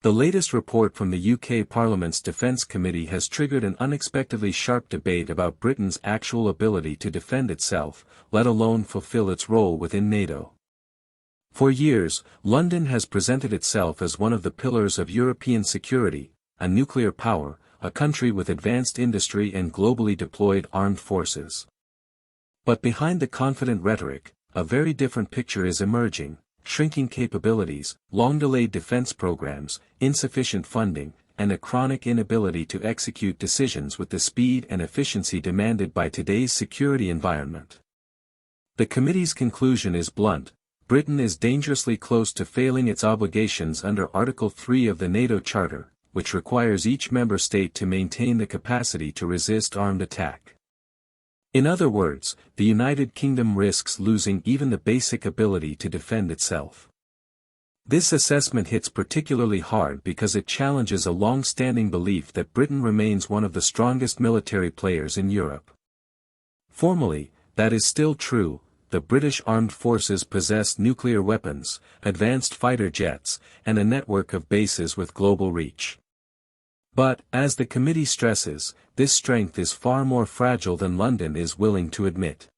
The latest report from the UK Parliament's Defence Committee has triggered an unexpectedly sharp debate about Britain's actual ability to defend itself, let alone fulfill its role within NATO. For years, London has presented itself as one of the pillars of European security, a nuclear power, a country with advanced industry and globally deployed armed forces. But behind the confident rhetoric, a very different picture is emerging: shrinking capabilities, long-delayed defense programs, insufficient funding, and a chronic inability to execute decisions with the speed and efficiency demanded by today's security environment. The committee's conclusion is blunt: Britain is dangerously close to failing its obligations under Article 3 of the NATO Charter, which requires each member state to maintain the capacity to resist armed attack. In other words, the United Kingdom risks losing even the basic ability to defend itself. This assessment hits particularly hard because it challenges a long-standing belief that Britain remains one of the strongest military players in Europe. Formally, that is still true. The British Armed Forces possess nuclear weapons, advanced fighter jets, and a network of bases with global reach. But, as the committee stresses, this strength is far more fragile than London is willing to admit.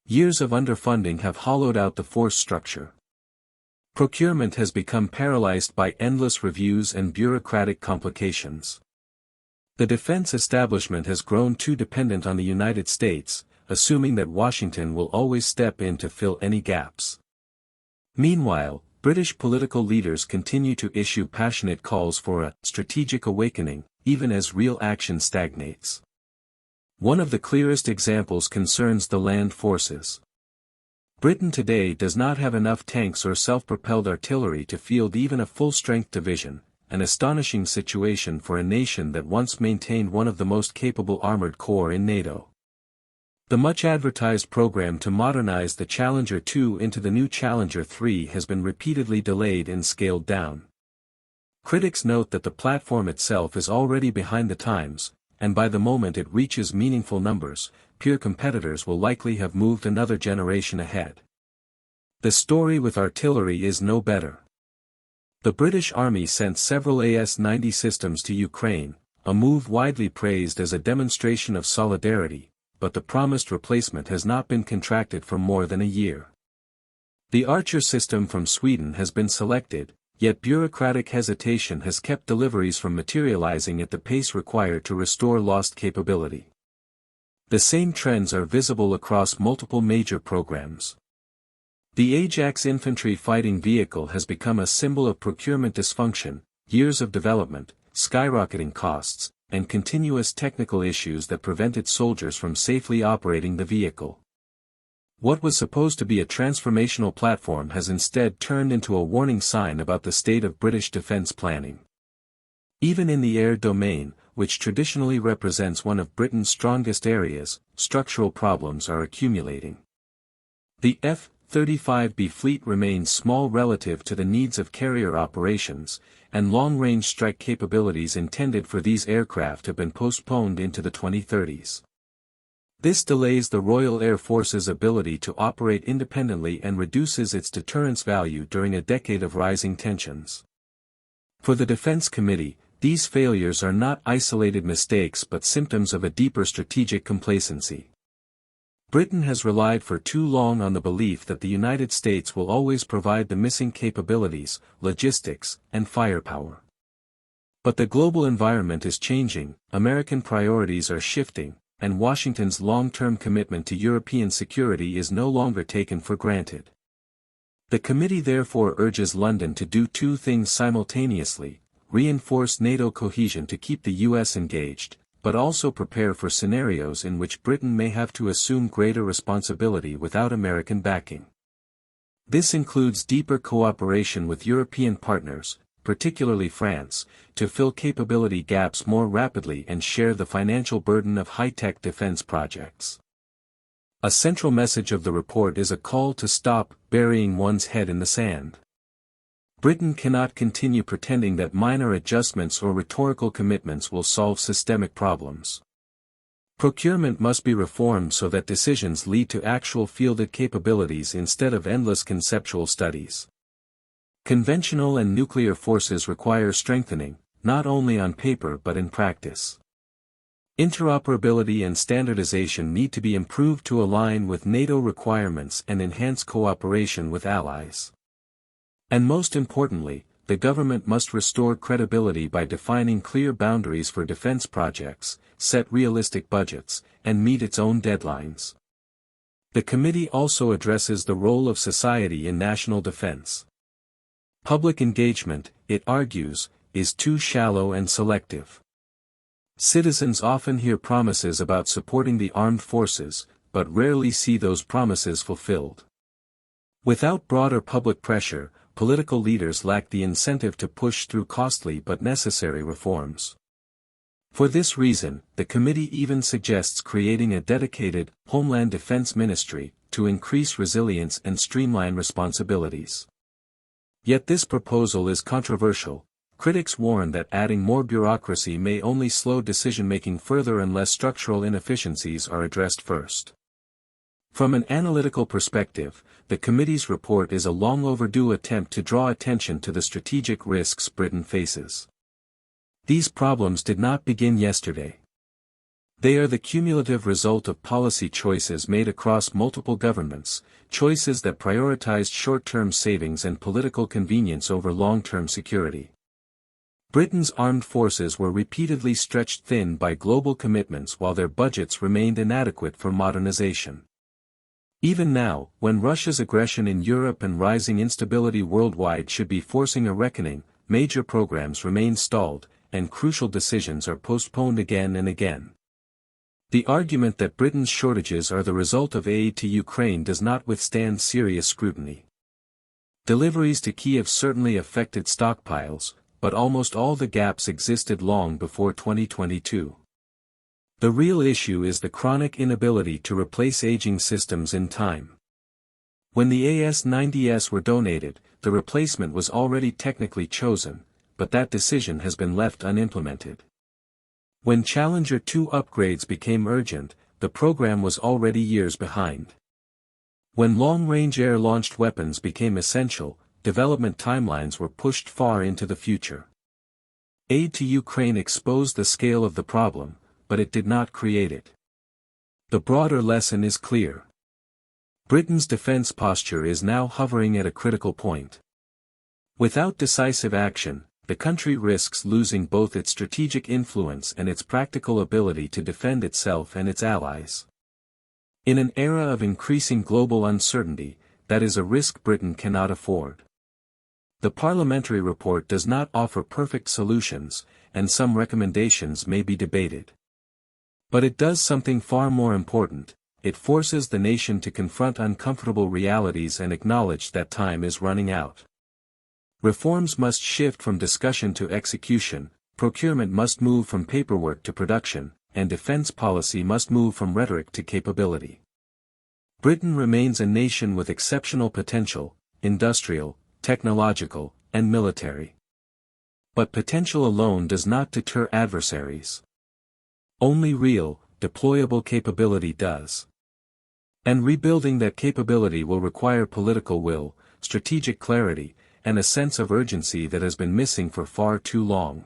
Years of underfunding have hollowed out the force structure. Procurement has become paralyzed by endless reviews and bureaucratic complications. The defense establishment has grown too dependent on the United States, assuming that Washington will always step in to fill any gaps. Meanwhile, British political leaders continue to issue passionate calls for a strategic awakening, even as real action stagnates. One of the clearest examples concerns the land forces. Britain today does not have enough tanks or self-propelled artillery to field even a full-strength division, an astonishing situation for a nation that once maintained one of the most capable armored corps in NATO. The much-advertised program to modernize the Challenger 2 into the new Challenger 3 has been repeatedly delayed and scaled down. Critics note that the platform itself is already behind the times, and by the moment it reaches meaningful numbers, peer competitors will likely have moved another generation ahead. The story with artillery is no better. The British Army sent several AS-90 systems to Ukraine, a move widely praised as a demonstration of solidarity, but the promised replacement has not been contracted for more than a year. The Archer system from Sweden has been selected, yet bureaucratic hesitation has kept deliveries from materializing at the pace required to restore lost capability. The same trends are visible across multiple major programs. The Ajax infantry fighting vehicle has become a symbol of procurement dysfunction, years of development, skyrocketing costs, and continuous technical issues that prevented soldiers from safely operating the vehicle. What was supposed to be a transformational platform has instead turned into a warning sign about the state of British defence planning. Even in the air domain, which traditionally represents one of Britain's strongest areas, structural problems are accumulating. The F-35B fleet remains small relative to the needs of carrier operations, and long-range strike capabilities intended for these aircraft have been postponed into the 2030s. This delays the Royal Air Force's ability to operate independently and reduces its deterrence value during a decade of rising tensions. For the Defense Committee, these failures are not isolated mistakes but symptoms of a deeper strategic complacency. Britain has relied for too long on the belief that the United States will always provide the missing capabilities, logistics, and firepower. But the global environment is changing, American priorities are shifting, and Washington's long-term commitment to European security is no longer taken for granted. The committee therefore urges London to do two things simultaneously: reinforce NATO cohesion to keep the US engaged, but also prepare for scenarios in which Britain may have to assume greater responsibility without American backing. This includes deeper cooperation with European partners, particularly France, to fill capability gaps more rapidly and share the financial burden of high-tech defense projects. A central message of the report is a call to stop burying one's head in the sand. Britain cannot continue pretending that minor adjustments or rhetorical commitments will solve systemic problems. Procurement must be reformed so that decisions lead to actual fielded capabilities instead of endless conceptual studies. Conventional and nuclear forces require strengthening, not only on paper but in practice. Interoperability and standardization need to be improved to align with NATO requirements and enhance cooperation with allies. And most importantly, the government must restore credibility by defining clear boundaries for defense projects, set realistic budgets, and meet its own deadlines. The committee also addresses the role of society in national defense. Public engagement, it argues, is too shallow and selective. Citizens often hear promises about supporting the armed forces, but rarely see those promises fulfilled. Without broader public pressure, political leaders lack the incentive to push through costly but necessary reforms. For this reason, the committee even suggests creating a dedicated Homeland Defense Ministry to increase resilience and streamline responsibilities. Yet this proposal is controversial. Critics warn that adding more bureaucracy may only slow decision-making further unless structural inefficiencies are addressed first. From an analytical perspective, the committee's report is a long overdue attempt to draw attention to the strategic risks Britain faces. These problems did not begin yesterday. They are the cumulative result of policy choices made across multiple governments, choices that prioritized short-term savings and political convenience over long-term security. Britain's armed forces were repeatedly stretched thin by global commitments while their budgets remained inadequate for modernization. Even now, when Russia's aggression in Europe and rising instability worldwide should be forcing a reckoning, major programs remain stalled, and crucial decisions are postponed again and again. The argument that Britain's shortages are the result of aid to Ukraine does not withstand serious scrutiny. Deliveries to Kiev certainly affected stockpiles, but almost all the gaps existed long before 2022. The real issue is the chronic inability to replace aging systems in time. When the AS-90s were donated, the replacement was already technically chosen, but that decision has been left unimplemented. When Challenger 2 upgrades became urgent, the program was already years behind. When long-range air-launched weapons became essential, development timelines were pushed far into the future. Aid to Ukraine exposed the scale of the problem, but it did not create it. The broader lesson is clear. Britain's defense posture is now hovering at a critical point. Without decisive action, the country risks losing both its strategic influence and its practical ability to defend itself and its allies. In an era of increasing global uncertainty, that is a risk Britain cannot afford. The parliamentary report does not offer perfect solutions, and some recommendations may be debated. But it does something far more important: it forces the nation to confront uncomfortable realities and acknowledge that time is running out. Reforms must shift from discussion to execution, procurement must move from paperwork to production, and defense policy must move from rhetoric to capability. Britain remains a nation with exceptional potential, industrial, technological, and military. But potential alone does not deter adversaries. Only real, deployable capability does. And rebuilding that capability will require political will, strategic clarity, and a sense of urgency that has been missing for far too long.